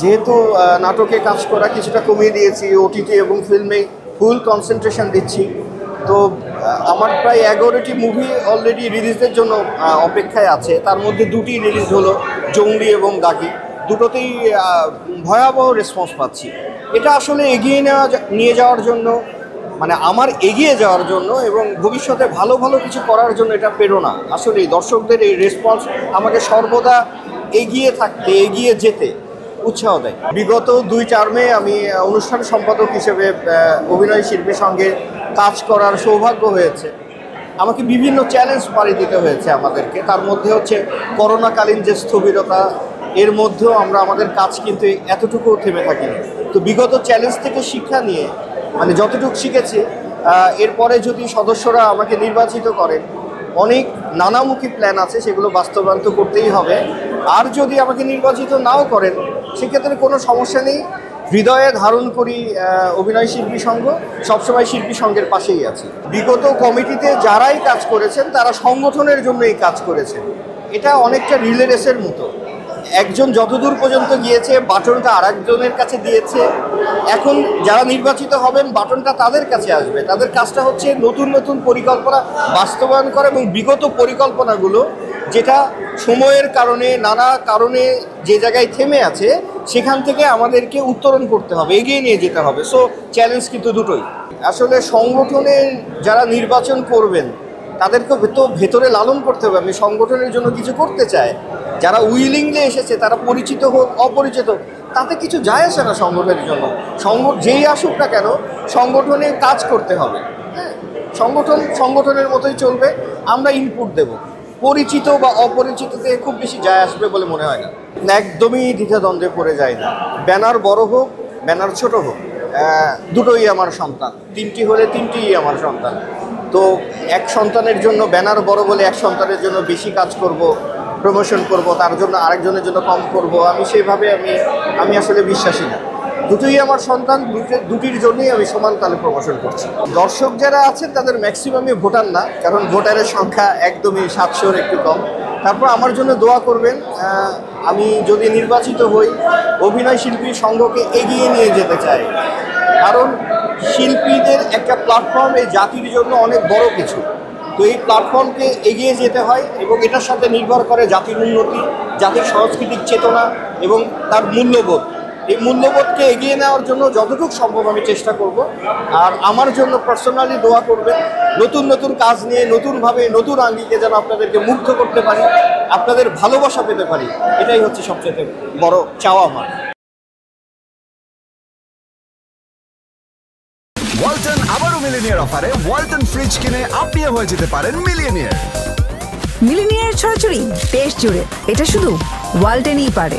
যেহেতু নাটকে কাজ করা কিছুটা কমিয়ে দিয়েছি, ওটিটি এবং ফিল্মে ফুল কনসেন্ট্রেশন দিচ্ছি, তো আমার প্রায় 11টি মুভি অলরেডি রিলিজের জন্য অপেক্ষায় আছে। তার মধ্যে 2টি রিলিজ হলো, জঙ্গলি এবং দাগি। দুটোতেই ভয়াবহ রেসপন্স পাচ্ছি। এটা আসলে নিয়ে যাওয়ার জন্য, মানে আমার এগিয়ে যাওয়ার জন্য এবং ভবিষ্যতে ভালো ভালো কিছু করার জন্য এটা প্রেরণা। আসলে দর্শকদের এই রেসপন্স আমাকে সর্বদা এগিয়ে যেতে উৎসাহ দেয়। বিগত 2 টার্মে আমি অনুষ্ঠান সম্পাদক হিসেবে অভিনয় শিল্পীর সঙ্গে কাজ করার সৌভাগ্য হয়েছে। আমাকে বিভিন্ন চ্যালেঞ্জ পাড়ি দিতে হয়েছে আমাদেরকে। তার মধ্যে হচ্ছে করোনাকালীন যে স্থবিরতা, এর মধ্যেও আমরা আমাদের কাজ কিন্তু এতটুকুও থেমে থাকিনি। তো বিগত চ্যালেঞ্জ থেকে শিক্ষা নিয়ে, মানে যতটুকু শিখেছি, এরপরে যদি সদস্যরা আমাকে নির্বাচিত করেন, অনেক নানামুখী প্ল্যান আছে, সেগুলো বাস্তবায়ন তো করতেই হবে। আর যদি আমাকে নির্বাচিত নাও করেন, সেক্ষেত্রে কোনো সমস্যা নেই। হৃদয়ে ধারণ করি অভিনয় শিল্পী সংঘ, সবসময় শিল্পী সংঘের পাশেই আছি। বিগত কমিটিতে যারাই কাজ করেছেন তারা সংগঠনের জন্যই কাজ করেছেন। এটা অনেকটা রিলে রেসের মতো, একজন যতদূর পর্যন্ত গিয়েছে বাটনটা আরেকজনের কাছে দিয়েছে। এখন যারা নির্বাচিত হবেন বাটনটা তাদের কাছে আসবে। তাদের কাজটা হচ্ছে নতুন নতুন পরিকল্পনা বাস্তবায়ন করা এবং বিগত পরিকল্পনাগুলো যেটা সময়ের কারণে, নানা কারণে যে জায়গায় থেমে আছে, সেখান থেকে আমাদেরকে উত্তরণ করতে হবে, এগিয়ে নিয়ে যেতে হবে। সো চ্যালেঞ্জ কিন্তু দুটোই। আসলে সংগঠনে যারা নির্বাচন করবেন তাদেরকে তো ভেতরে লালন করতে হবে। আমি সংগঠনের জন্য কিছু করতে চাই। যারা উইলিংলি এসেছে তারা পরিচিত হোক অপরিচিত হোক, তাতে কিছু যায় আসে না সংগঠনের জন্য। যেই আসুক না কেন, সংগঠনে কাজ করতে হবে। হ্যাঁ, সংগঠনের মতোই চলবে। আমরা ইনপুট দেব। পরিচিত বা অপরিচিততে খুব বেশি যায় আসবে বলে মনে হয় না। একদমই দ্বিধাদ্বন্দ্বে পড়ে যায় না। ব্যানার বড় হোক, ব্যানার ছোট হোক, দুটোই আমার সন্তান। 3টি হলে 3টিই আমার সন্তান। তো এক সন্তানের জন্য ব্যানার বড় বলে এক সন্তানের জন্য বেশি কাজ করব, প্রমোশন করব, তার জন্য আরেকজনের জন্য কম করব, সেইভাবে আমি আসলে বিশ্বাসী না। দুটোই আমার সন্তান, দুটির জন্যই আমি সমান তালে প্রমোশন করছি। দর্শক যারা আছেন তাদের ম্যাক্সিমামই ভোটার না, কারণ ভোটারের সংখ্যা একদমই 700-র একটু কম। তারপর আমার জন্য দোয়া করবেন। আমি যদি নির্বাচিত হই, অভিনয় শিল্পী সংঘকে এগিয়ে নিয়ে যেতে চাই। কারণ শিল্পীদের একটা প্ল্যাটফর্ম এই জাতির জন্য অনেক বড় কিছু। তো এই প্ল্যাটফর্মকে এগিয়ে যেতে হয় এবং এটার সাথে নির্ভর করে জাতির উন্নতি, জাতির সাংস্কৃতিক চেতনা এবং তার মূল্যবোধ। এই মূল্যবোধকে এগিয়ে নেওয়ার জন্য যতটুকু সম্ভব আমি চেষ্টা করব। আর আমার জন্য পার্সোনালি দোয়া করবেন, নতুন নতুন কাজ নিয়ে নতুনভাবে নতুন আঙ্গিকে যেন আপনাদেরকে মুগ্ধ করতে পারি, আপনাদের ভালোবাসা পেতে পারি। এটাই হচ্ছে সবচেয়ে বড় চাওয়া আমার। ওয়ালটন আবারও মিলিনিয়ার অফারে ওয়ালটন ফ্রিজ কিনে আপনিও হয়ে যেতে পারেন মিলিয়নিয়ার। মিলিনিয়ার ছড়াছড়ি দেশ জুড়ে, এটা শুধু ওয়ালটনই পারে।